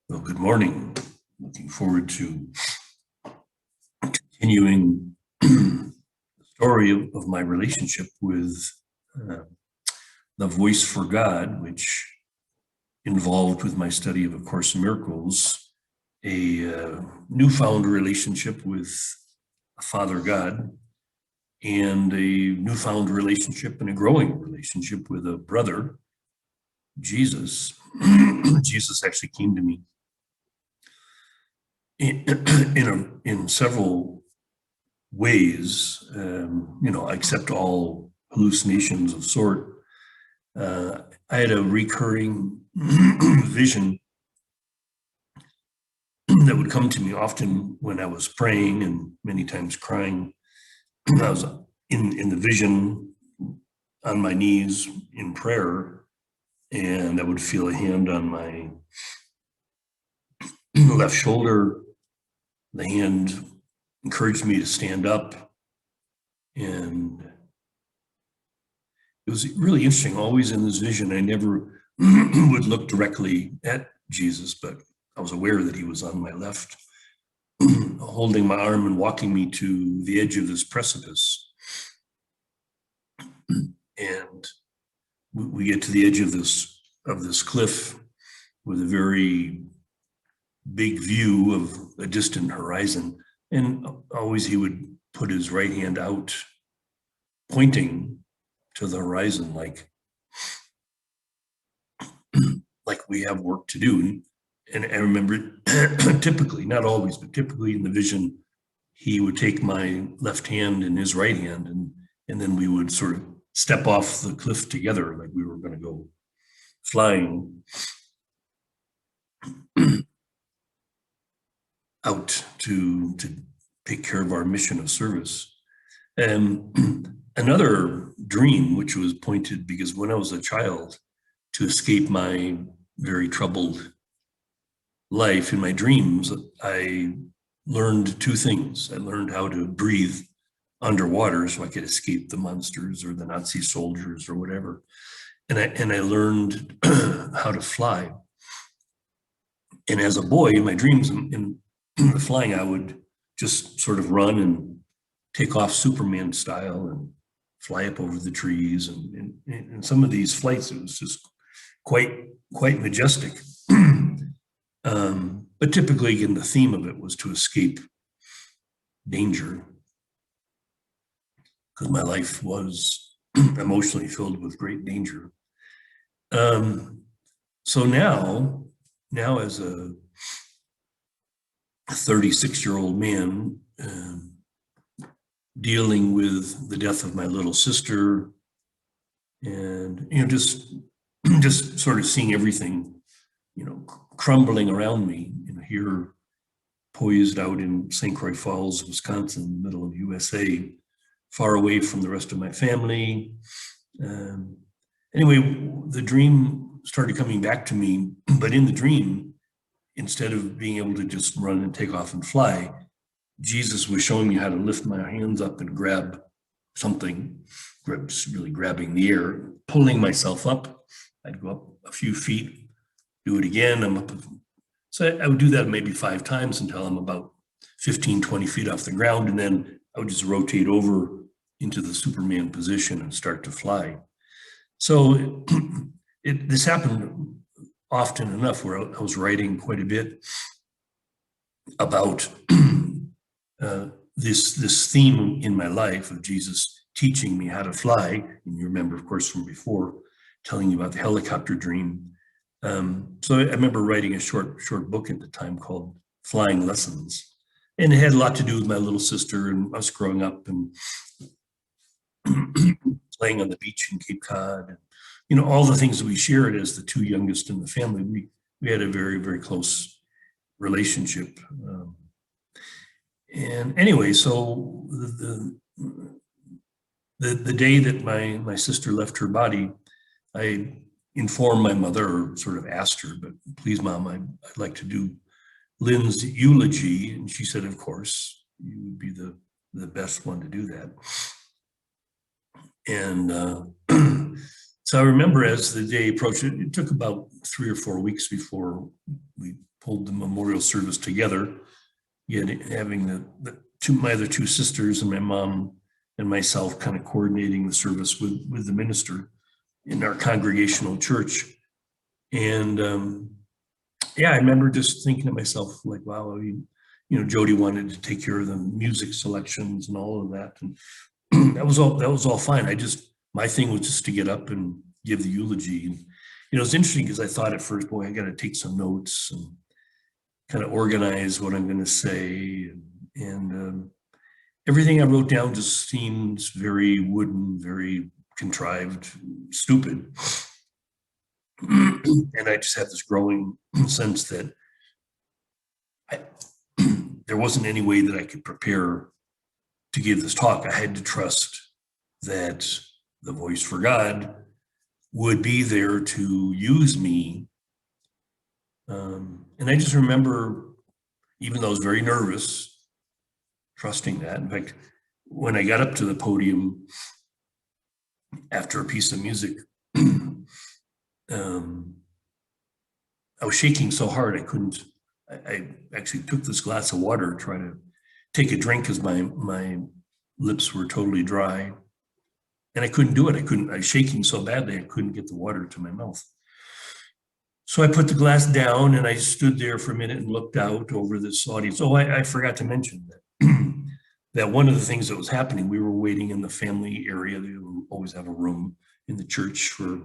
Well, good morning. Looking forward to continuing the story of my relationship with uh, the Voice for God, which involved with my study of A Course in Miracles, a newfound relationship with Father God, and a newfound relationship and a growing relationship with a brother, Jesus. Jesus actually came to me in several ways. I accept all hallucinations of sort. I had a recurring vision that would come to me often when I was praying and many times crying. I was in the vision on my knees in prayer, and I would feel a hand on my left shoulder. The hand encouraged me to stand up, and it was really interesting. Always in this vision, I never would look directly at Jesus, but I was aware that he was on my left, holding my arm and walking me to the edge of this precipice. And we get to the edge of this cliff with a very big view of a distant horizon. And always he would put his right hand out, pointing to the horizon, like we have work to do. And I remember typically, not always, but typically in the vision, he would take my left hand in his right hand, and then we would sort of step off the cliff together, like we were going to go flying out to take care of our mission of service. And another dream, which was pointed because when I was a child, to escape my very troubled life in my dreams, I learned two things. I learned how to breathe underwater so I could escape the monsters or the Nazi soldiers or whatever. And I learned how to fly. And as a boy, in my dreams, in the flying, I would just sort of run and take off Superman style and fly up over the trees. And some of these flights, it was just quite majestic. But typically, again, the theme of it was to escape danger, because my life was emotionally filled with great danger. So now as a 36-year-old man, dealing with the death of my little sister, and just sort of seeing everything crumbling around me, here poised out in St. Croix Falls, Wisconsin, middle of USA, far away from the rest of my family. Anyway, the dream started coming back to me, but in the dream, instead of being able to just run and take off and fly, Jesus was showing me how to lift my hands up and grab something, really grabbing the air, pulling myself up. I'd go up a few feet, do it again. I'm up. So I would do that maybe 5 times until I'm about 15, 20 feet off the ground. And then I would just rotate over into the Superman position and start to fly. So this happened often enough where I was writing quite a bit about this theme in my life of Jesus teaching me how to fly. And you remember, of course, from before, telling you about the helicopter dream. So I remember writing a short book at the time called Flying Lessons. And it had a lot to do with my little sister and us growing up and playing on the beach in Cape Cod. And, all the things that we shared as the 2 youngest in the family. We had a very, very close relationship. And anyway, so the day that my sister left her body, I informed my mother, or sort of asked her, but please, Mom, I'd like to do Lynn's eulogy. And she said, of course, you would be the best one to do that. And So I remember as the day approached, it took about 3 or 4 weeks before we pulled the memorial service together. Yet having my other two sisters and my mom and myself kind of coordinating the service with the minister in our congregational church. And yeah, I remember just thinking to myself, like, wow, Jody wanted to take care of the music selections and all of that. And that was all fine. My thing was just to get up and give the eulogy. And, it's interesting because I thought at first, boy, I got to take some notes and kind of organize what I'm going to say. And everything I wrote down just seems very wooden, very contrived, stupid. And I just had this growing sense that there wasn't any way that I could prepare to give this talk. I had to trust that the voice for God would be there to use me. And I just remember, even though I was very nervous, trusting that. In fact, when I got up to the podium after a piece of music, I was shaking so hard I actually took this glass of water to try to take a drink because my lips were totally dry. And I couldn't do it. I was shaking so badly, I couldn't get the water to my mouth. So I put the glass down and I stood there for a minute and looked out over this audience. Oh, I forgot to mention that, that one of the things that was happening, we were waiting in the family area. They always have a room in the church for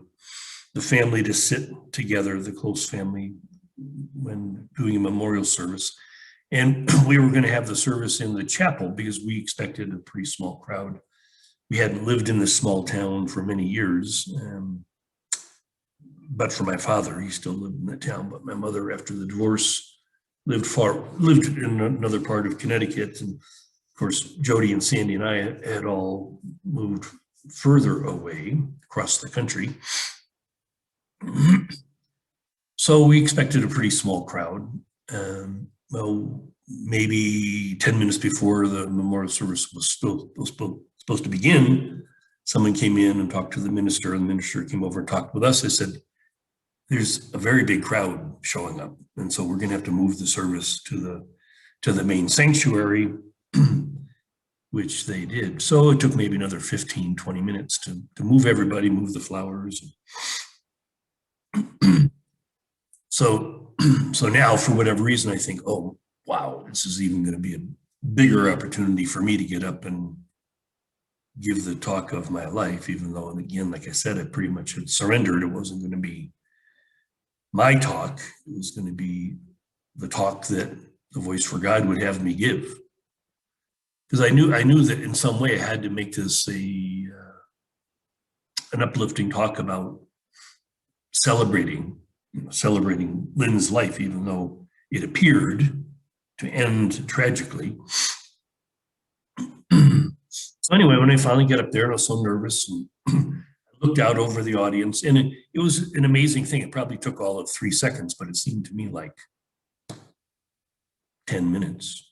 the family to sit together, the close family, when doing a memorial service. And we were going to have the service in the chapel because we expected a pretty small crowd. We hadn't lived in this small town for many years, but for my father, he still lived in the town. But my mother, after the divorce, lived in another part of Connecticut. And of course, Jody and Sandy and I had all moved further away across the country. So we expected a pretty small crowd. Well, maybe 10 minutes before the memorial service was supposed to begin, someone came in and talked to the minister, and the minister came over and talked with us. I said, there's a very big crowd showing up, and so we're going to have to move the service to the main sanctuary, which they did. So it took maybe another 15, 20 minutes to move everybody, move the flowers. So now, for whatever reason, I think, oh, wow, this is even going to be a bigger opportunity for me to get up and give the talk of my life, even though, and again, like I said, I pretty much had surrendered. It wasn't going to be my talk. It was going to be the talk that the Voice for God would have me give. Because I knew that in some way I had to make this an uplifting talk about celebrating Lynn's life, even though it appeared to end tragically. So anyway, when I finally got up there, I was so nervous, and I looked out over the audience, and it was an amazing thing. It probably took all of 3 seconds, but it seemed to me like 10 minutes.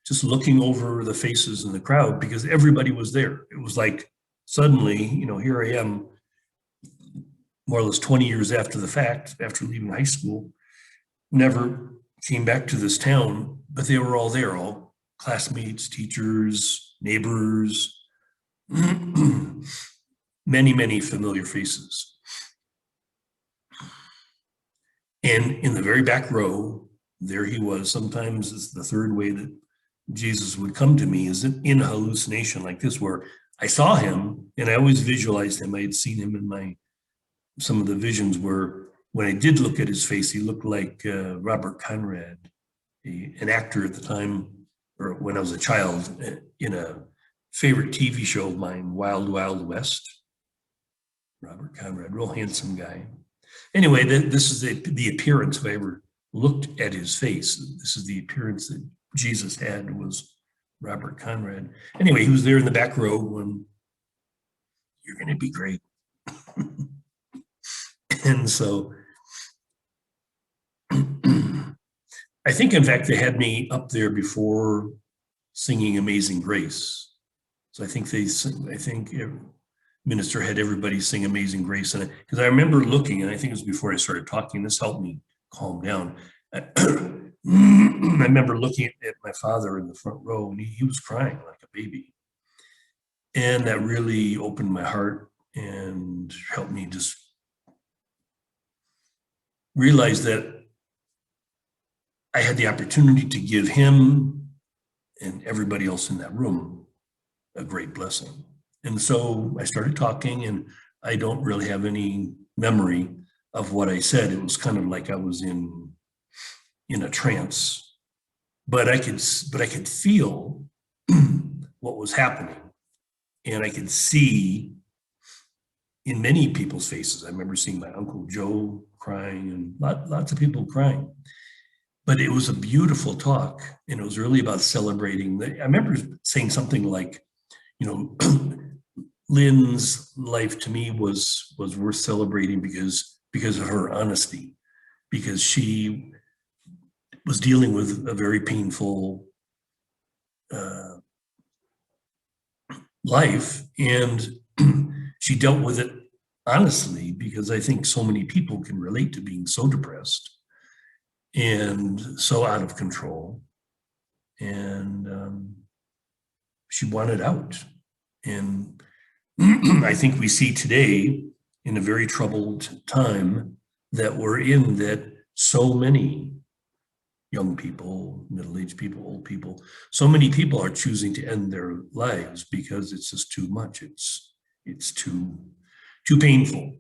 Just looking over the faces in the crowd, because everybody was there. It was like suddenly, here I am, more or less 20 years after the fact, after leaving high school, never came back to this town, but they were all there, all classmates, teachers, neighbors, many, many familiar faces. And in the very back row, there he was. Sometimes it's the third way that Jesus would come to me, is in a hallucination like this, where I saw him and I always visualized him. I had seen him in some of the visions where when I did look at his face, he looked like Robert Conrad, an actor at the time, or when I was a child, in a favorite TV show of mine, Wild Wild West. Robert Conrad, real handsome guy. Anyway, this is the appearance. If I ever looked at his face, this is the appearance that Jesus had, was Robert Conrad. Anyway, he was there in the back row when, you're going to be great. And so I think, in fact, they had me up there before singing Amazing Grace. So I think minister had everybody sing Amazing Grace. And because I remember looking, and I think it was before I started talking, this helped me calm down. I remember looking at my father in the front row, and he was crying like a baby. And that really opened my heart and helped me just realize that I had the opportunity to give him and everybody else in that room a great blessing. And so I started talking, and I don't really have any memory of what I said. It was kind of like I was in a trance, but I could feel what was happening, and I could see in many people's faces. I remember seeing my Uncle Joe crying and lots of people crying. But it was a beautiful talk, and it was really about celebrating. I remember saying something like, Lynn's life to me was worth celebrating because of her honesty, because she was dealing with a very painful life, and she dealt with it honestly, because I think so many people can relate to being so depressed and so out of control. And she wanted out. And I think we see today, in a very troubled time that we're in, that so many young people, middle-aged people, old people, so many people are choosing to end their lives because it's just too much. It's too painful.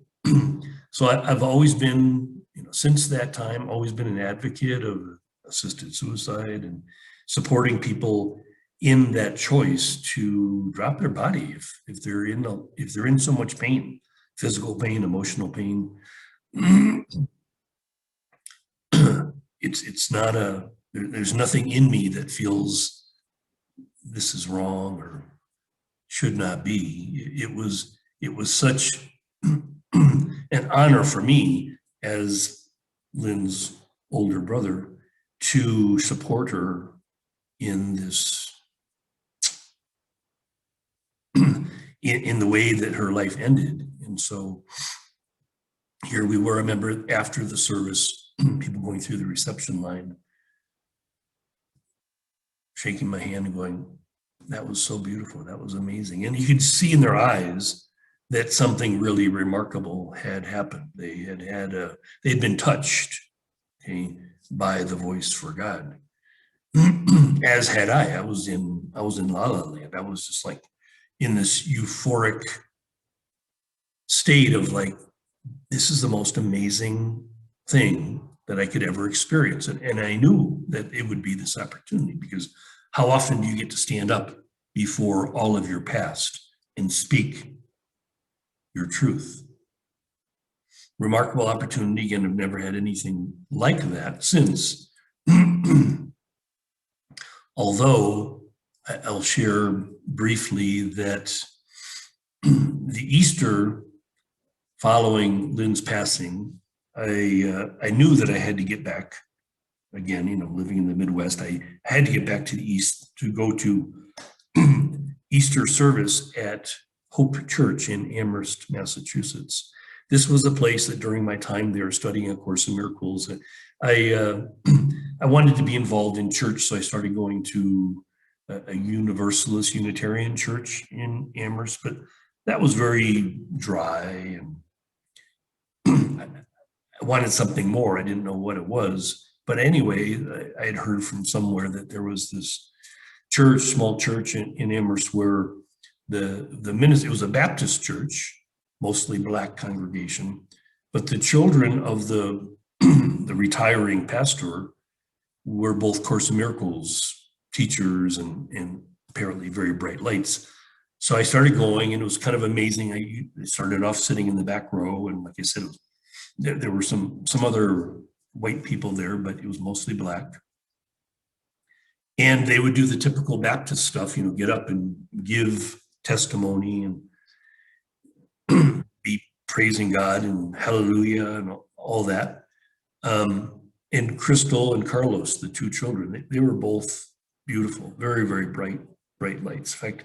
So I've always been, since that time, always been an advocate of assisted suicide and supporting people in that choice to drop their body if they're in so much pain, physical pain, emotional pain. It's not there's nothing in me that feels this is wrong or should not be. It was such an honor for me as Lynn's older brother to support her in this, in the way that her life ended. And so here we were. I remember after the service, people going through the reception line, shaking my hand and going, "That was so beautiful. That was amazing." And you could see in their eyes that something really remarkable had happened. They had been touched, okay, by the voice for God, as had I. I was in La La Land. I was just like in this euphoric state of like, this is the most amazing thing that I could ever experience. And I knew that it would be this opportunity, because how often do you get to stand up before all of your past and speak your truth? Remarkable opportunity. Again, I've never had anything like that since. Although I'll share briefly that the Easter following Lynn's passing, I knew that I had to get back. Again, living in the Midwest, I had to get back to the East to go to Easter service at Hope Church in Amherst, Massachusetts. This was a place that during my time there studying A Course in Miracles, I wanted to be involved in church, so I started going to a Universalist Unitarian church in Amherst, but that was very dry, and I wanted something more. I didn't know what it was. But anyway, I had heard from somewhere that there was this church, small church in Amherst, where the minister, it was a Baptist church, mostly Black congregation, but the children of the retiring pastor were both Course in Miracles teachers and apparently very bright lights. So I started going, and it was kind of amazing. I started off sitting in the back row, and like I said, there were some other white people there, but it was mostly Black. And they would do the typical Baptist stuff, get up and give testimony and be praising God and hallelujah and all that. And Crystal and Carlos, the two children, they were both beautiful, very, very bright lights. In fact,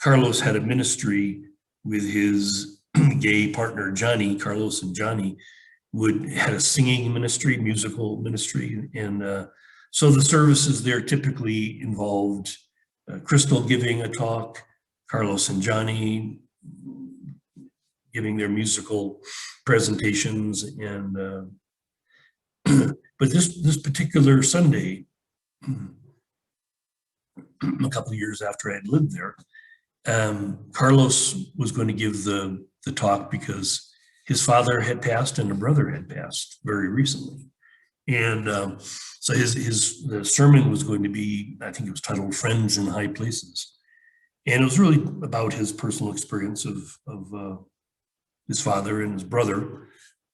Carlos had a ministry with his gay partner, Johnny, Carlos and Johnny, had a singing ministry, musical ministry. And so the services there typically involved Crystal giving a talk, Carlos and Johnny giving their musical presentations. And but this particular Sunday, a couple of years after I had lived there, Carlos was going to give the talk because his father had passed and a brother had passed very recently. And so the sermon was going to be, I think it was titled Friends in High Places. And it was really about his personal experience of his father and his brother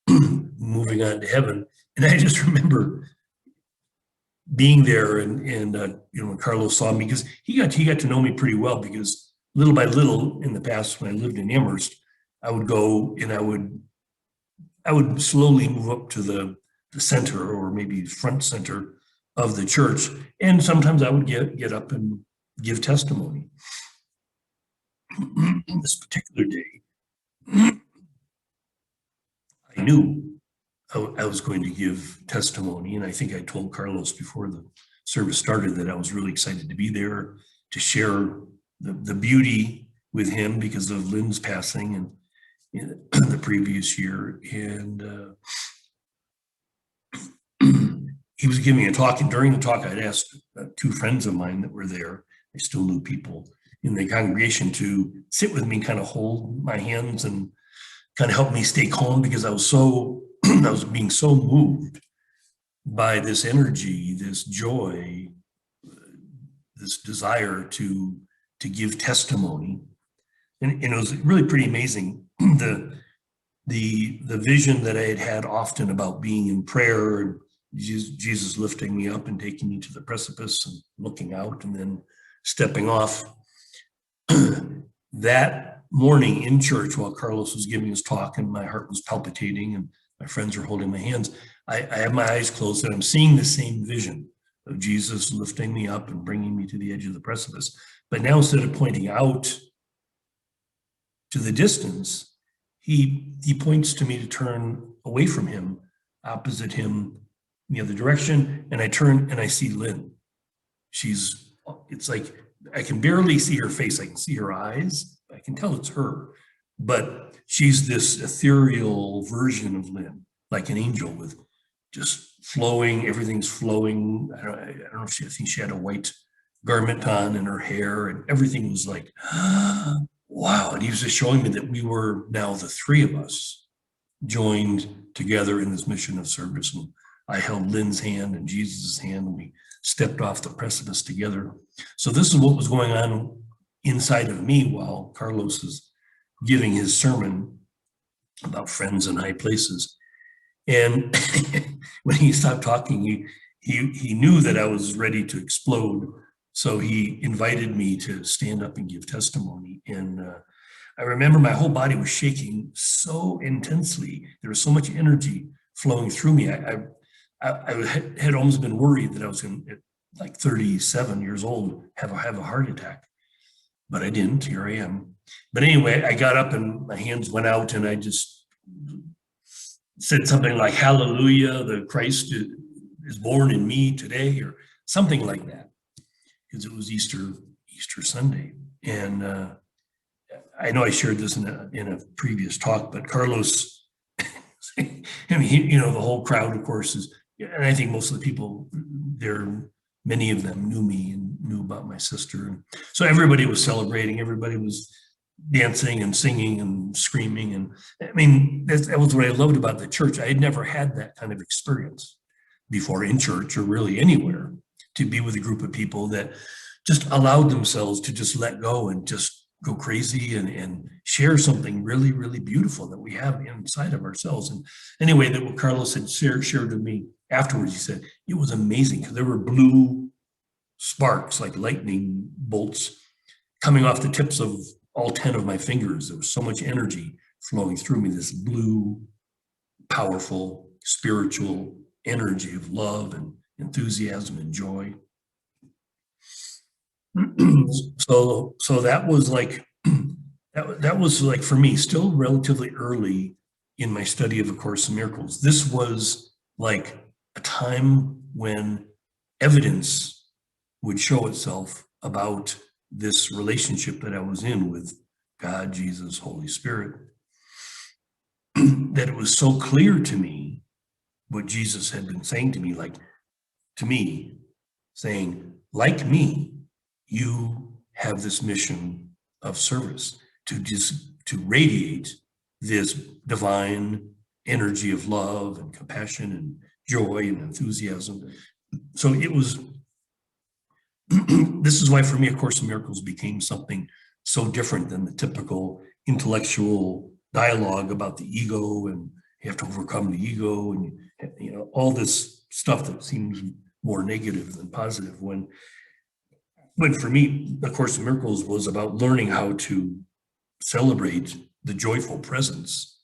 moving on to heaven. And I just remember being there and when Carlos saw me, because he got to know me pretty well, because little by little in the past when I lived in Amherst, I would go and I would slowly move up to the center, or maybe front center of the church. And sometimes I would get up and give testimony. This particular day, I knew I was going to give testimony. And I think I told Carlos before the service started that I was really excited to be there to share the beauty with him because of Lynn's passing in the previous year. And he was giving a talk, and during the talk, I'd asked two friends of mine that were there, I still knew people in the congregation, to sit with me, kind of hold my hands and kind of help me stay calm, because I was being so moved by this energy, this joy, this desire to give testimony. And it was really pretty amazing. The vision that I had often about being in prayer and Jesus lifting me up and taking me to the precipice and looking out and then stepping off. That morning in church, while Carlos was giving his talk and my heart was palpitating and my friends were holding my hands, I have my eyes closed and I'm seeing the same vision of Jesus lifting me up and bringing me to the edge of the precipice. But now, instead of pointing out to the distance, he points to me to turn away from him, opposite him, in the other direction. And I turn and I see Lynn. It's like I can barely see her face. I can see her eyes. I can tell it's her. But she's this ethereal version of Lynn, like an angel with just flowing, everything's flowing. I don't know if I think she had a white garment on and her hair, and everything was like, wow. And he was just showing me that we were now the three of us joined together in this mission of service. And I held Lynn's hand and Jesus' hand, and we stepped off the precipice together. So this is what was going on inside of me while Carlos is giving his sermon about friends in high places. And when he stopped talking, he knew that I was ready to explode. So he invited me to stand up and give testimony. And I remember my whole body was shaking so intensely. There was so much energy flowing through me. I had almost been worried that I was going to, at like 37 years old, have a heart attack. But I didn't. Here I am. But anyway, I got up and my hands went out and I just said something like, "Hallelujah, the Christ is born in me today," or something like that, because it was Easter Sunday. And I know I shared this in a previous talk, but Carlos, I mean, the whole crowd, of course, and I think most of the people there, many of them knew me and knew about my sister. And so everybody was celebrating, everybody was dancing and singing and screaming. And I mean, that was what I loved about the church. I had never had that kind of experience before in church or really anywhere, to be with a group of people that just allowed themselves to just let go and just go crazy and share something really, really beautiful that we have inside of ourselves. And anyway, that what Carlos had shared with me afterwards, he said, it was amazing because there were blue sparks, like lightning bolts, coming off the tips of all 10 of my fingers. There was so much energy flowing through me, this blue, powerful, spiritual energy of love and enthusiasm and joy. So that was like, that was like for me still relatively early in my study of A Course in Miracles. This was like a time when evidence would show itself about this relationship that I was in with God, Jesus, Holy Spirit, that it was so clear to me what Jesus had been saying to me, like to me, saying, like me, you have this mission of service to radiate this divine energy of love and compassion and joy and enthusiasm. So it was, this is why for me, A Course in Miracles became something so different than the typical intellectual dialogue about the ego and you have to overcome the ego and all this stuff that seems more negative than positive. When for me, A Course in Miracles was about learning how to celebrate the joyful presence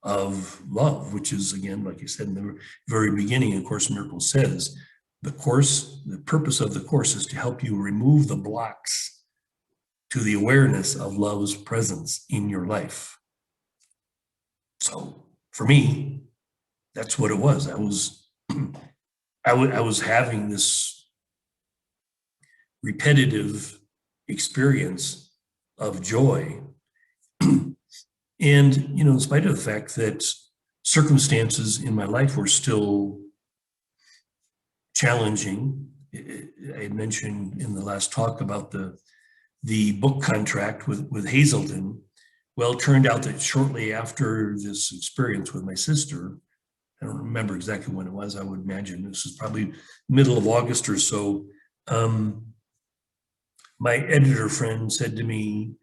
of love, which is, again, like you said in the very beginning, A Course in Miracles says, the purpose of the Course is to help you remove the blocks to the awareness of love's presence in your life. So for me, that's what it was. I was having this repetitive experience of joy. And, in spite of the fact that circumstances in my life were still challenging, I had mentioned in the last talk about the book contract with Hazelden. Well, it turned out that shortly after this experience with my sister, I don't remember exactly when it was, I would imagine this was probably middle of August or so, my editor friend said to me,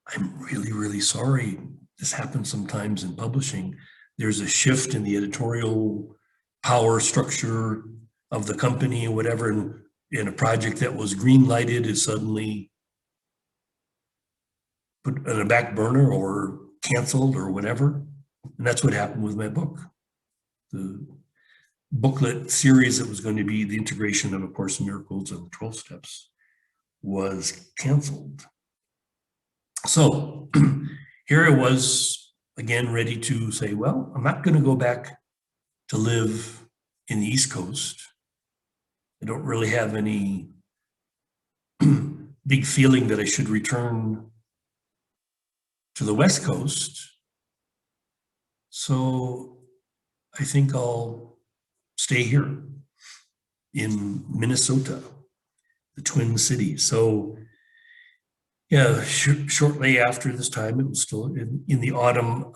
I'm really, really sorry. This happens sometimes in publishing. There's a shift in the editorial power structure of the company or whatever, and a project that was green lighted is suddenly put on a back burner or canceled or whatever. And that's what happened with my book. The booklet series that was going to be the integration of A Course in Miracles and the 12 Steps was canceled. So here I was again ready to say, well, I'm not going to go back to live in the East Coast. I don't really have any big feeling that I should return to the West Coast. So I think I'll stay here in Minnesota, the Twin Cities. So yeah, shortly after this time, it was still in the autumn,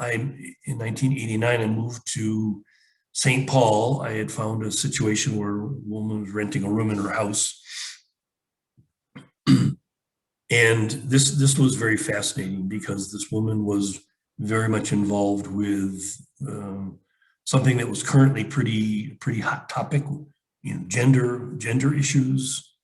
in 1989, I moved to St. Paul. I had found a situation where a woman was renting a room in her house. And this was very fascinating because this woman was very much involved with something that was currently pretty hot topic, gender issues.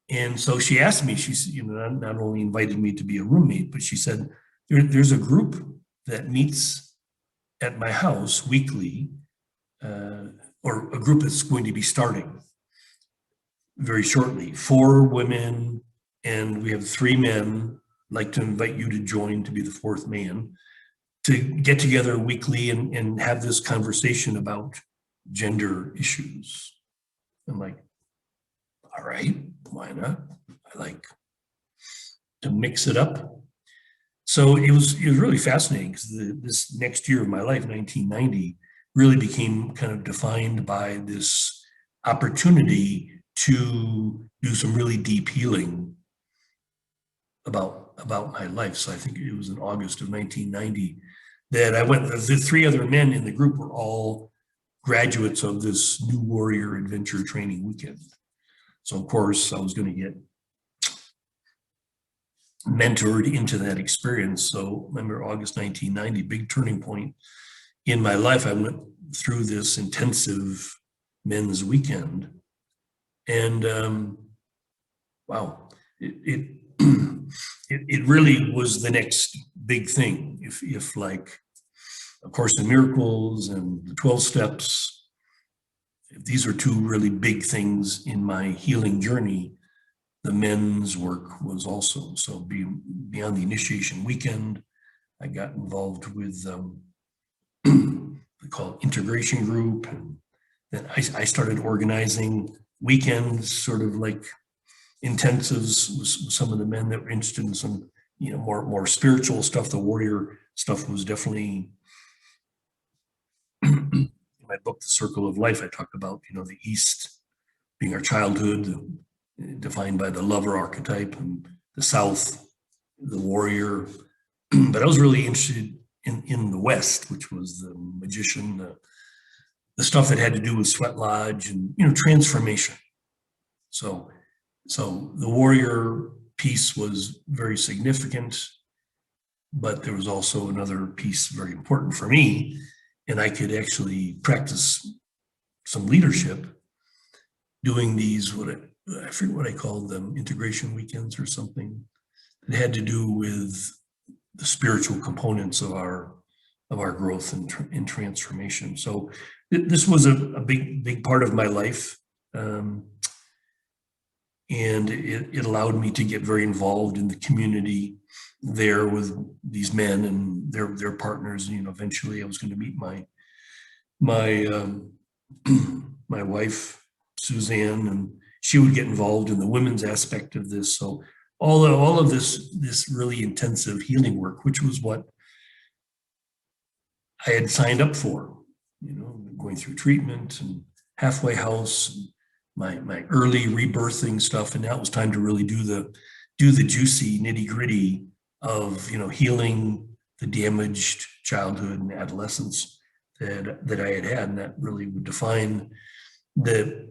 And so she asked me, she's, not only invited me to be a roommate, but she said, there's a group that meets at my house weekly, or a group that's going to be starting very shortly. 4 women, and we have 3 men. I'd like to invite you to join to be the 4th man, to get together weekly and have this conversation about gender issues. I'm like, all right, why not? I like to mix it up. So it was really fascinating because this next year of my life, 1990, really became kind of defined by this opportunity to do some really deep healing about my life. So I think it was in August of 1990 that I went. The 3 other men in the group were all graduates of this New Warrior Adventure Training Weekend. So of course I was going to get mentored into that experience. So remember August 1990, big turning point in my life. I went through this intensive men's weekend, and wow, it really was the next big thing. If like A Course in Miracles and the 12 Steps, if these are 2 really big things in my healing journey, the men's work was also. So beyond the initiation weekend, I got involved with we call it integration group, and then I started organizing weekends, sort of like intensives with some of the men that were interested in some, more spiritual stuff. The warrior stuff was definitely in my book, The Circle of Life. I talk about, the East being our childhood, defined by the lover archetype, and the South, the warrior. But I was really interested in the West, which was the magician, the stuff that had to do with sweat lodge and, transformation. So the warrior piece was very significant, but there was also another piece very important for me, and I could actually practice some leadership doing these, I forget what I called them, integration weekends or something. It had to do with the spiritual components of our growth and transformation. So this was a big part of my life. And it allowed me to get very involved in the community there with these men and their partners. Eventually I was going to meet my my wife, Suzanne, and she would get involved in the women's aspect of this. So all of this really intensive healing work, which was what I had signed up for, going through treatment and halfway house, and my early rebirthing stuff, and now it was time to really do the juicy nitty gritty of healing the damaged childhood and adolescence that I had, and that really would define the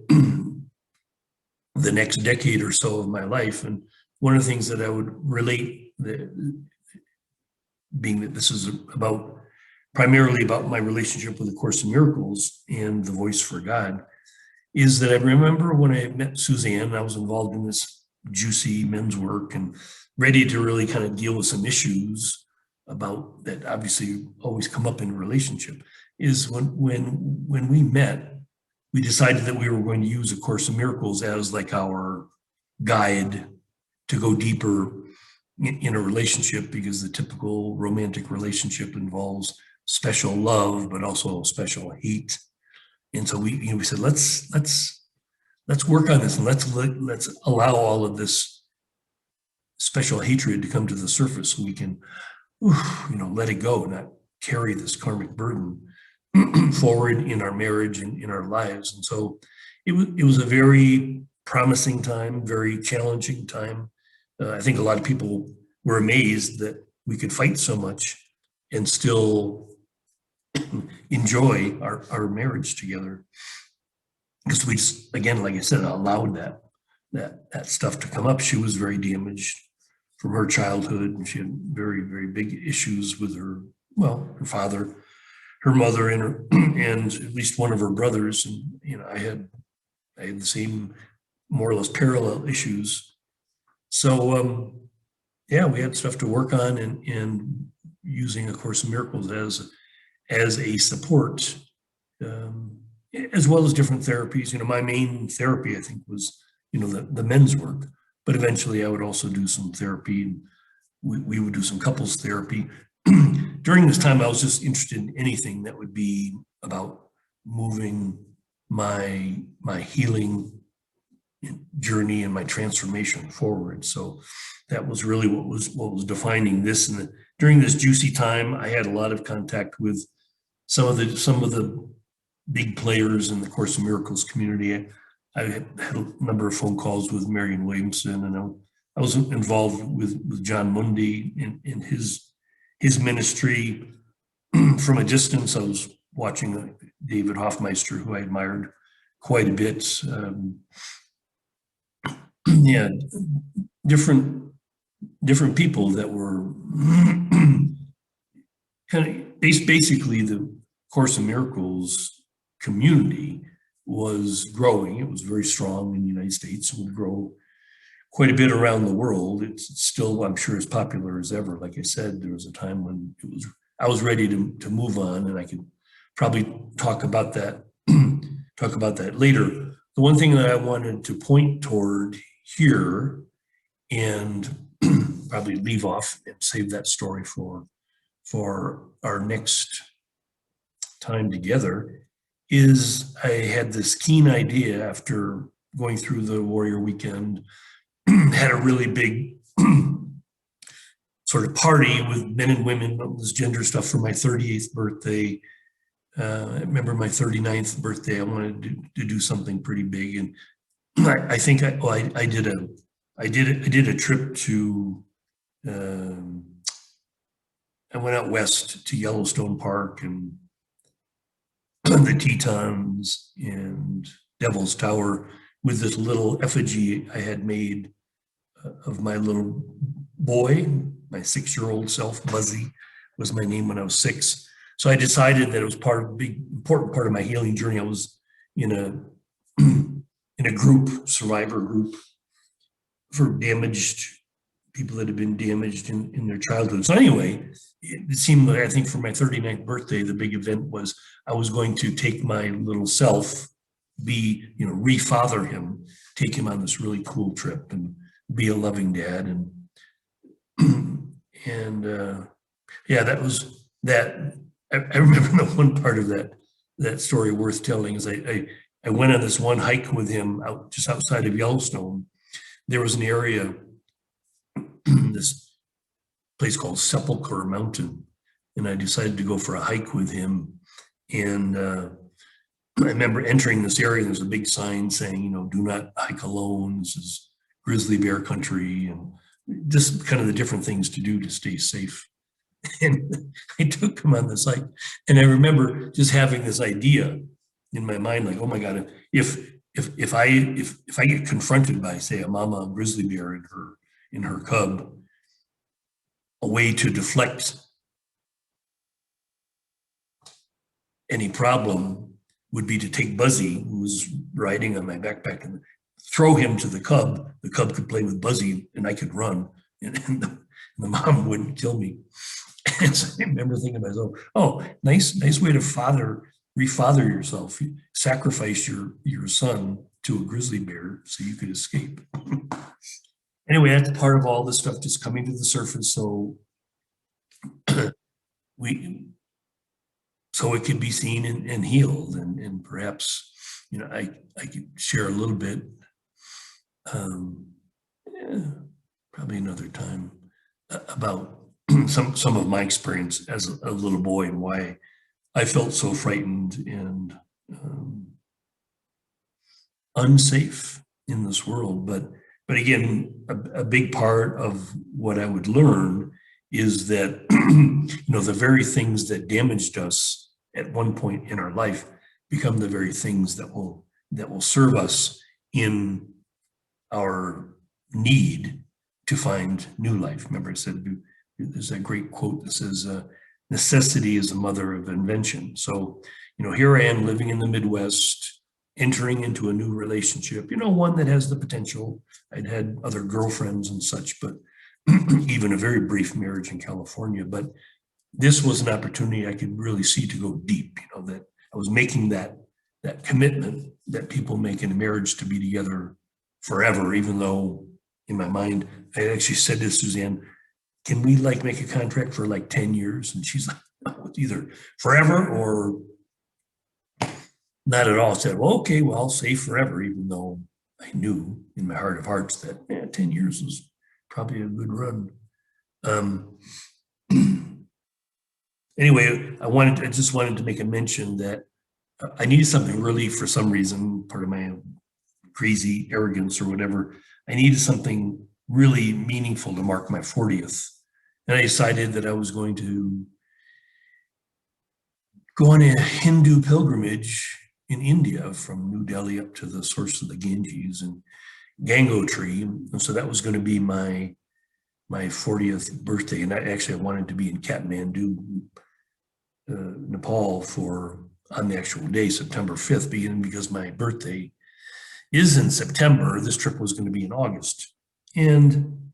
next decade or so of my life. And one of the things that I would relate, being that this is primarily about my relationship with the Course in Miracles and the Voice for God, is that I remember when I met Suzanne, I was involved in this juicy men's work and ready to really kind of deal with some issues about that obviously always come up in a relationship, is when we met, we decided that we were going to use A Course in Miracles as like our guide to go deeper in a relationship, because the typical romantic relationship involves special love, but also special hate. And so we said, let's work on this, and let's allow all of this special hatred to come to the surface, so we can, let it go, not carry this karmic burden forward in our marriage and in our lives. And so it was a very promising time, very challenging time. I think a lot of people were amazed that we could fight so much and still enjoy our marriage together, because we just, again, like I said, allowed that stuff to come up. She was very damaged from her childhood, and she had very, very big issues with her father, her mother, and at least one of her brothers. And I had the same, more or less parallel issues. So we had stuff to work on, and using A Course in Miracles as a support, as well as different therapies. My main therapy, I think, was the men's work, but eventually I would also do some therapy, and we would do some couples therapy. During this time, I was just interested in anything that would be about moving my healing journey and my transformation forward. So that was really what was defining this. And during this juicy time, I had a lot of contact with some of the big players in the Course in Miracles community. I had a number of phone calls with Marion Williamson, and I was involved with John Mundy in his ministry from a distance. I was watching David Hoffmeister, who I admired quite a bit. Different people that were kind of basically the Course in Miracles community was growing. It was very strong in the United States and would grow quite a bit around the world. It's still, I'm sure, as popular as ever. Like I said, there was a time when I was ready to move on, and I could probably talk about that later. The one thing that I wanted to point toward here and probably leave off and save that story for our next time together, is I had this keen idea after going through the Warrior Weekend, had a really big sort of party with men and women, all this gender stuff for my 38th birthday. I remember my 39th birthday, I wanted to do something pretty big. And I think I did a trip to, I went out west to Yellowstone Park and the Tetons and Devil's Tower with this little effigy I had made of my little boy, my 6-year-old self. Buzzy was my name when I was 6. So I decided that it was part of a big, important part of my healing journey. I was in a group, survivor group, for damaged people that had been damaged in their childhood. So anyway, it seemed like, I think for my 39th birthday, the big event was I was going to take my little self, refather him, take him on this really cool trip and be a loving dad. And yeah, that was that. I remember the one part of that story worth telling is I went on this one hike with him out just outside of Yellowstone. There was an area, this place called Sepulchre Mountain, and I decided to go for a hike with him. And I remember entering this area, and there's a big sign saying, do not hike alone. This is grizzly bear country, and just kind of the different things to do to stay safe. And I took him on this hike, and I remember just having this idea in my mind, like, oh my God, if I get confronted by, say, a mama grizzly bear in her cub, a way to deflect any problem would be to take Buzzy, who was riding on my backpack, and throw him to the cub. The cub could play with Buzzy, and I could run, and the mom wouldn't kill me. And so I remember thinking to myself, oh, nice way to refather yourself. You sacrifice your son to a grizzly bear so you could escape. Anyway, that's part of all this stuff just coming to the surface, so it can be seen and healed, and perhaps I could share a little bit, probably another time, about some of my experience as a little boy and why I felt so frightened and unsafe in this world. But again, a big part of what I would learn is that the very things that damaged us at one point in our life become the very things that will serve us in our need to find new life. Remember, I said there's a great quote that says, necessity is the mother of invention. So, here I am living in the Midwest, entering into a new relationship, one that has the potential. I'd had other girlfriends and such, but even a very brief marriage in California. But this was an opportunity I could really see to go deep, that I was making that commitment that people make in a marriage to be together forever, even though in my mind, I actually said to Suzanne, can we make a contract for 10 years? And she's like, no, it's either forever or not at all. I said, well, okay, well, I'll say forever, even though I knew in my heart of hearts that 10 years was probably a good run. Anyway, I just wanted to make a mention that I needed something really, for some reason, part of my crazy arrogance or whatever, I needed something really meaningful to mark my 40th. And I decided that I was going to go on a Hindu pilgrimage in India from New Delhi up to the source of the Ganges and Gangotri. And so that was going to be my 40th birthday. And I wanted to be in Kathmandu, Nepal on the actual day, September 5th, because my birthday is in September. This trip was going to be in August. And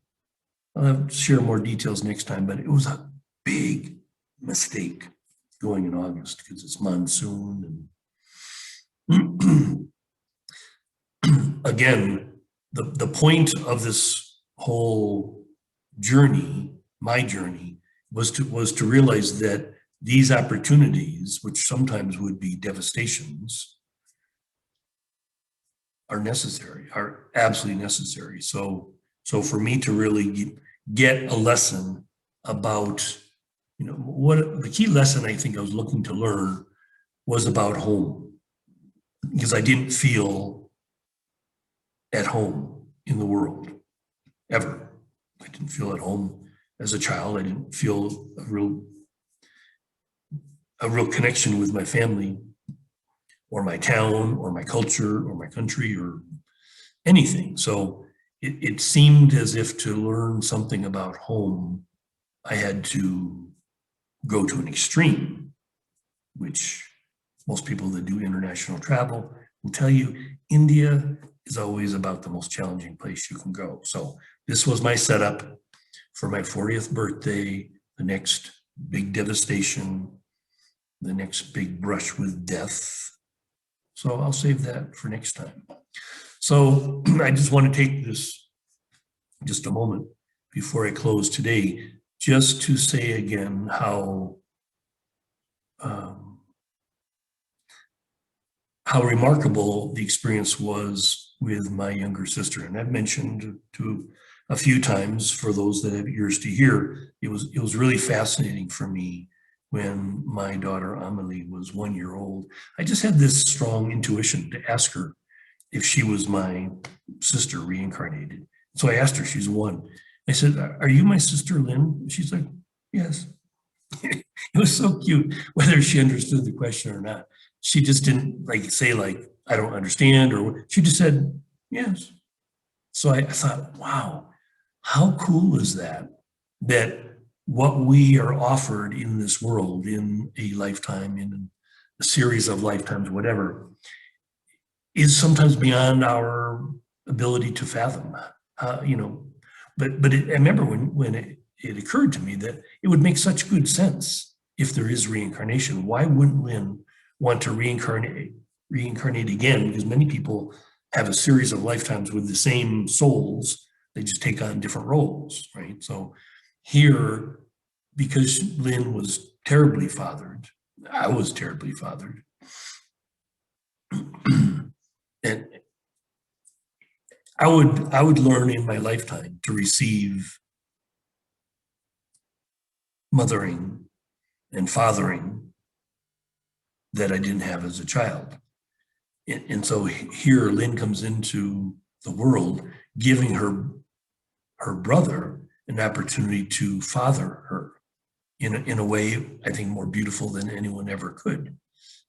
I'll share more details next time, but it was a big mistake going in August because it's monsoon. And again, the point of this whole journey, my journey, was to realize that these opportunities, which sometimes would be devastations, are necessary, are absolutely necessary. So for me to really get a lesson about, what the key lesson I think I was looking to learn was about home, because I didn't feel at home in the world ever. I didn't feel at home as a child. I didn't feel a real connection with my family or my town or my culture or my country or anything. So it seemed as if to learn something about home, I had to go to an extreme, which most people that do international travel will tell you India is always about the most challenging place you can go. So this was my setup for my 40th birthday, the next big devastation, the next big brush with death. So I'll save that for next time. So I just want to take this just a moment before I close today, just to say again how remarkable the experience was with my younger sister. And I've mentioned to a few times, for those that have ears to hear, it was really fascinating for me when my daughter Amelie was 1 year old. I just had this strong intuition to ask her if she was my sister reincarnated. So I asked her, she's 1. I said, "Are you my sister Lynn?" She's like, "Yes." It was so cute, whether she understood the question or not. She just didn't say "I don't understand," or she just said yes. So I thought, wow, how cool is that? That what we are offered in this world, in a lifetime, in a series of lifetimes, whatever, is sometimes beyond our ability to fathom. But I remember when it occurred to me that it would make such good sense if there is reincarnation. Why wouldn't Lynn want to reincarnate again? Because many people have a series of lifetimes with the same souls. They just take on different roles, right? So here, because Lynn was terribly fathered, I was terribly fathered. And I would learn in my lifetime to receive mothering and fathering that I didn't have as a child. And so here Lynn comes into the world, giving her brother an opportunity to father her in a way I think more beautiful than anyone ever could,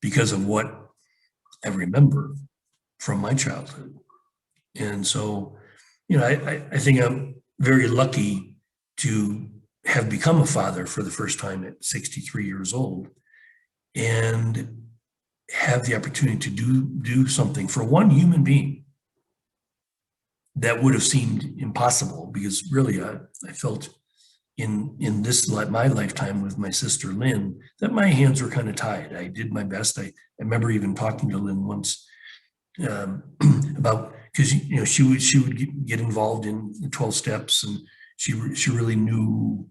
because of what I remember from my childhood. And so, I think I'm very lucky to have become a father for the first time at 63 years old, and have the opportunity to do something for one human being that would have seemed impossible, because really I felt in this my lifetime with my sister Lynn that my hands were kind of tied. I did my best. I remember even talking to Lynn once about, because she would get involved in the 12 steps, and she really knew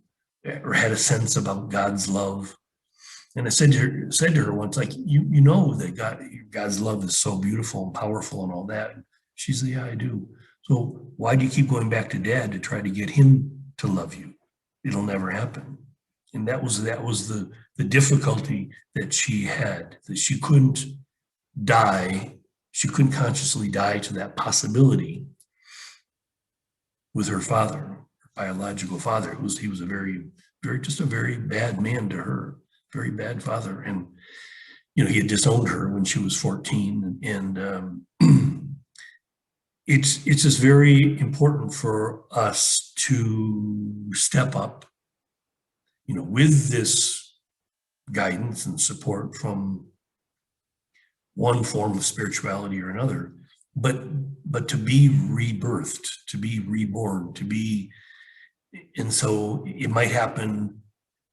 or had a sense about God's love. And I said to her once, you know that God's love is so beautiful and powerful and all that. And she said, "Yeah, I do. So why do you keep going back to Dad to try to get him to love you? It'll never happen." And that was the difficulty that she had, that she couldn't die. She couldn't consciously die to that possibility with her father, her biological father. He was a very, very, just a very bad man to her, very bad father. And, he had disowned her when she was 14. And it's just very important for us to step up, with this guidance and support from one form of spirituality or another, but to be rebirthed, to be reborn, and so it might happen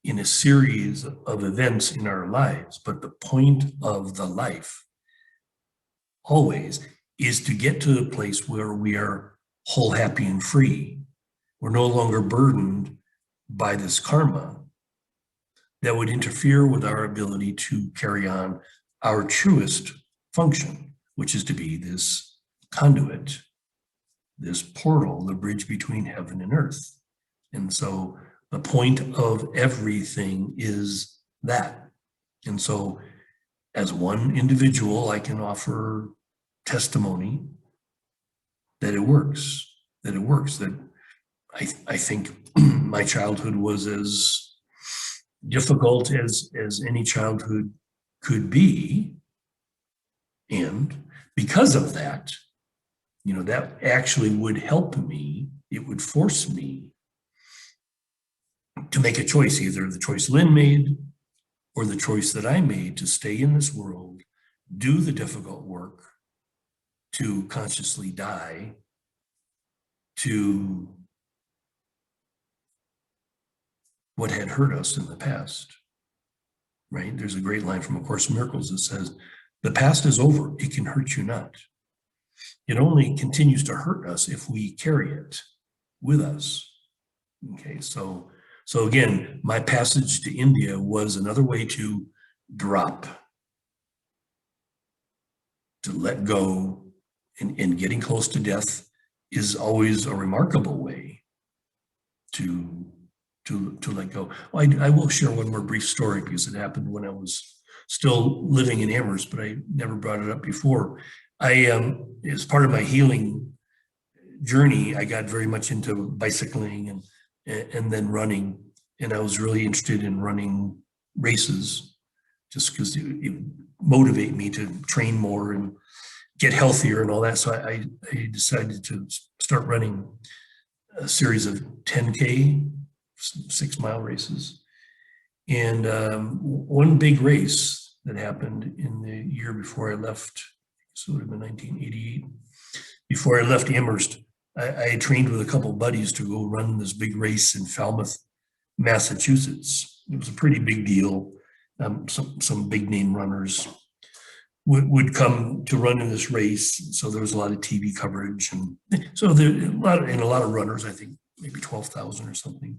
in a series of events in our lives, but the point of the life always is to get to a place where we are whole, happy, and free. We're no longer burdened by this karma that would interfere with our ability to carry on our truest function, which is to be this conduit, this portal, the bridge between heaven and earth. And so the point of everything is that. And so as one individual, I can offer testimony that it works, that I think my childhood was as difficult as any childhood could be. And because of that, that actually would help me. It would force me to make a choice, either the choice Lynn made or the choice that I made to stay in this world, do the difficult work, to consciously die, to what had hurt us in the past, right? There's a great line from A Course in Miracles that says, the past is over, it can hurt you not. It only continues to hurt us if we carry it with us. Okay, so again, my passage to India was another way to drop, to let go, and getting close to death is always a remarkable way to let go. Well, I will share one more brief story because it happened when I was still living in Amherst, but I never brought it up before. As part of my healing journey, I got very much into bicycling and then running. And I was really interested in running races just because it motivated me to train more and get healthier and all that. So I decided to start running a series of 10K, 6-mile races. And one big race that happened in the year before I left, so it would have been 1988, before I left Amherst, I had trained with a couple of buddies to go run this big race in Falmouth, Massachusetts. It was a pretty big deal. Some big name runners would come to run in this race. So there was a lot of TV coverage, and so there a lot of runners. I think maybe 12,000 or something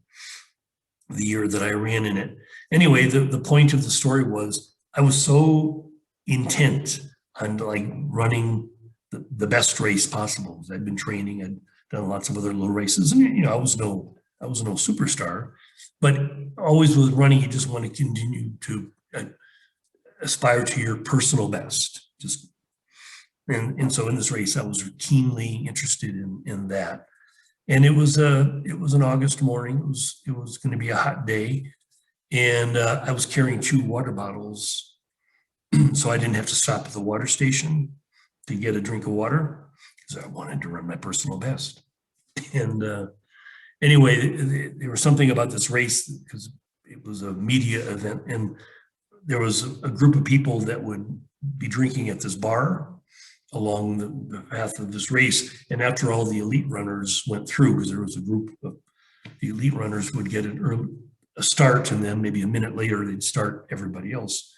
the year that I ran in it. Anyway, the point of the story was I was so intent on like running the best race possible. I'd been training, I'd done lots of other little races, and I was no superstar, but always with running, you just want to continue to aspire to your personal best. And so in this race, I was keenly interested in that. And it was an August morning. It was going to be a hot day, and I was carrying 2 water bottles, so I didn't have to stop at the water station to get a drink of water because I wanted to run my personal best. And anyway, there was something about this race because it was a media event, and there was a group of people that would be drinking at this bar along the path of this race. And after all the elite runners went through, because there was a group of the elite runners would get a start, and then maybe a minute later they'd start everybody else.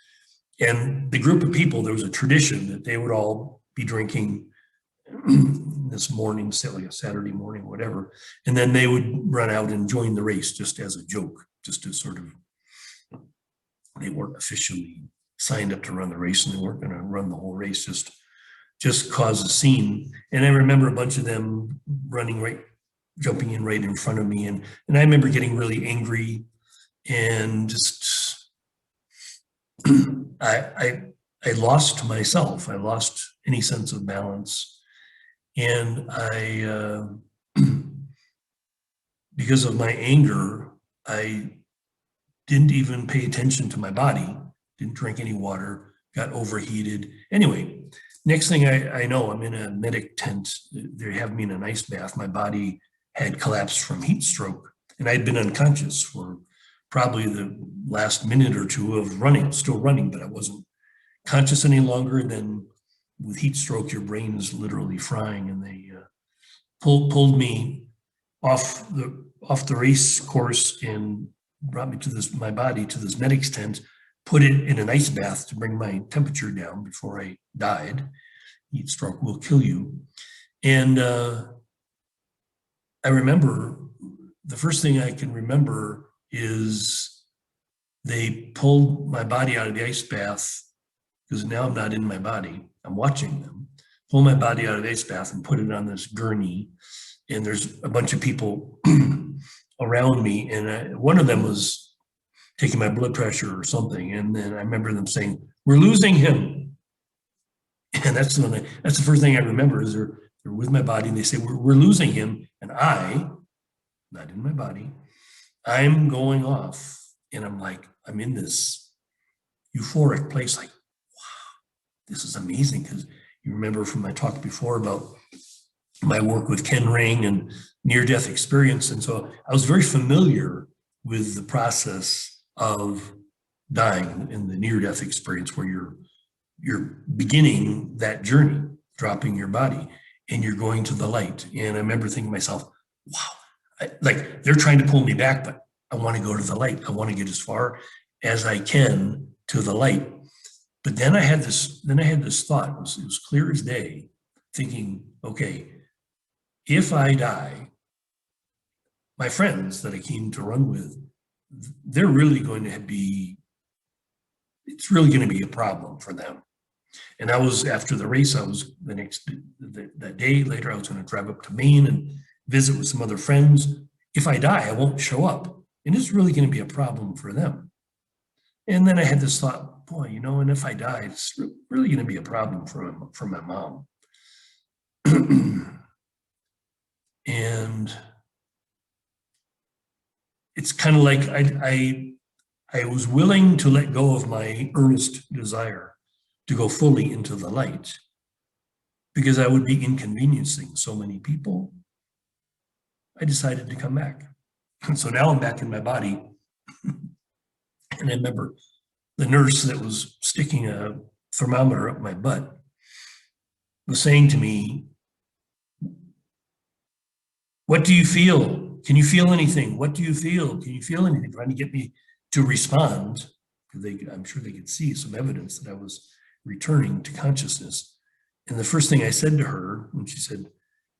And the group of people, there was a tradition that they would all be drinking this morning, say like a Saturday morning, whatever, and then they would run out and join the race just as a joke, just to sort of, they weren't officially signed up to run the race, and they weren't going to run the whole race, just cause a scene. And I remember a bunch of them jumping in right in front of me, and I remember getting really angry and just I lost myself. I lost any sense of balance. And I, because of my anger, I didn't even pay attention to my body, didn't drink any water, got overheated. Anyway, next thing I know, I'm in a medic tent. They have me in an ice bath. My body had collapsed from heat stroke, and I'd been unconscious for probably the last minute or two of running, still running, but I wasn't conscious any longer. And then with heat stroke, your brain is literally frying, and they pulled me off the race course and brought me to my body to this medic's tent, put it in an ice bath to bring my temperature down before I died. Heat stroke will kill you. And I remember the first thing I can remember is they pulled my body out of the ice bath, because now I'm not in my body. I'm watching them pull my body out of the ice bath and put it on this gurney. And there's a bunch of people around me. And one of them was taking my blood pressure or something. And then I remember them saying, "We're losing him." And that's the first thing I remember is they're with my body and they say, we're losing him. And I, not in my body, I'm going off. And I'm like, I'm in this euphoric place, like, wow, this is amazing. Because you remember from my talk before about my work with Ken Ring and near-death experience. And so I was very familiar with the process of dying in the near-death experience, where you're beginning that journey, dropping your body, and you're going to the light. And I remember thinking to myself, wow, like they're trying to pull me back, but I want to go to the light. I want to get as far as I can to the light. But then I had this thought, it was clear as day, thinking, okay, if I die, my friends that I came to run with, they're really going to be, it's really going to be a problem for them. And I was, after the race, I was that day later, I was going to drive up to Maine and visit with some other friends. If I die, I won't show up. And it's really going to be a problem for them. And then I had this thought, boy, and if I die, it's really going to be a problem for my mom. And it's kind of like I was willing to let go of my earnest desire to go fully into the light, because I would be inconveniencing so many people. I decided to come back. And so now I'm back in my body. And I remember the nurse that was sticking a thermometer up my butt was saying to me, "What do you feel? Can you feel anything? What do you feel? Can you feel anything?" Trying to get me to respond. I'm sure they could see some evidence that I was returning to consciousness. And the first thing I said to her when she said,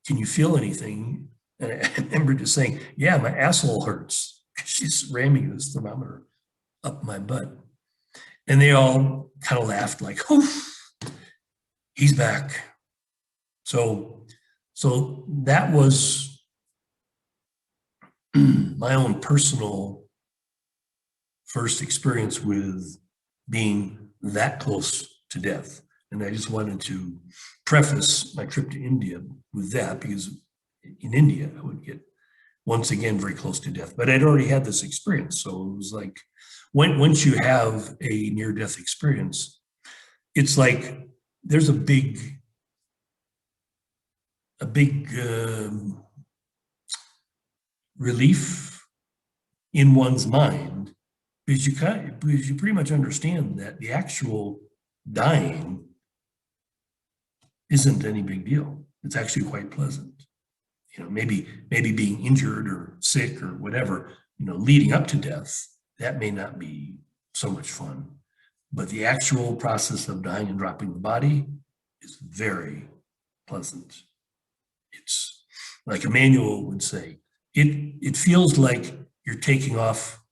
"Can you feel anything?" And I remember just saying, "Yeah, my asshole hurts." She's ramming this thermometer up my butt. And they all kind of laughed like, "Oh, he's back." So that was my own personal first experience with being that close to death. And I just wanted to preface my trip to India with that, because in India, I would get once again very close to death. But I'd already had this experience. So it was like, once you have a near-death experience, it's like there's a big relief in one's mind, because you pretty much understand that the actual dying isn't any big deal. It's actually quite pleasant. Maybe being injured or sick or whatever, leading up to death, that may not be so much fun. But the actual process of dying and dropping the body is very pleasant. It's like Emmanuel would say, it feels like you're taking off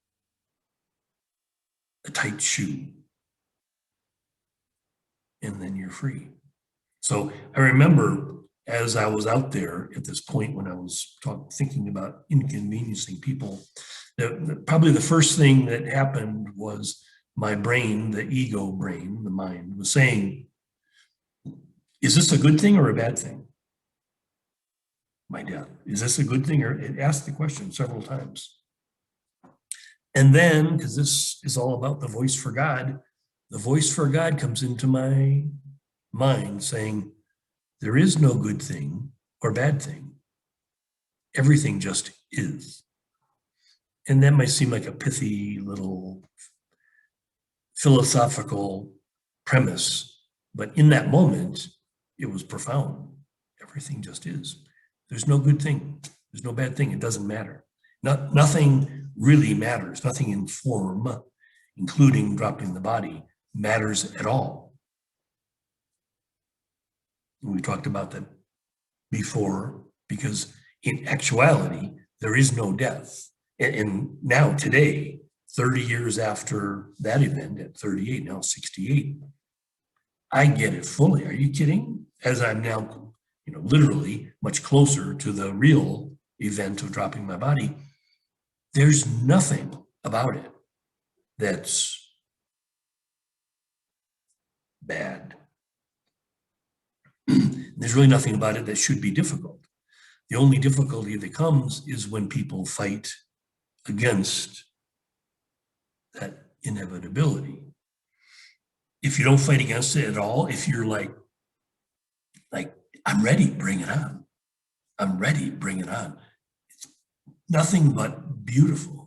a tight shoe, and then you're free. So I remember, as I was out there at this point when I was thinking about inconveniencing people, probably the first thing that happened was my brain, the ego brain, the mind, was saying, "Is this a good thing or a bad thing? My death. Is this a good thing?" Or it asked the question several times. And then, because this is all about the voice for God comes into my mind saying, there is no good thing or bad thing. Everything just is. And that might seem like a pithy little philosophical premise, but in that moment, it was profound. Everything just is. There's no good thing. There's no bad thing. It doesn't matter. Nothing really matters. Nothing in form, including dropping the body, matters at all. We talked about that before, because in actuality, there is no death. And now today, 30 years after that event at 38, now 68, I get it fully. Are you kidding? As I'm now, literally much closer to the real event of dropping my body, there's nothing about it that's bad. There's really nothing about it that should be difficult. The only difficulty that comes is when people fight against that inevitability. If you don't fight against it at all, if you're like, I'm ready, bring it on. I'm ready, bring it on. It's nothing but beautiful.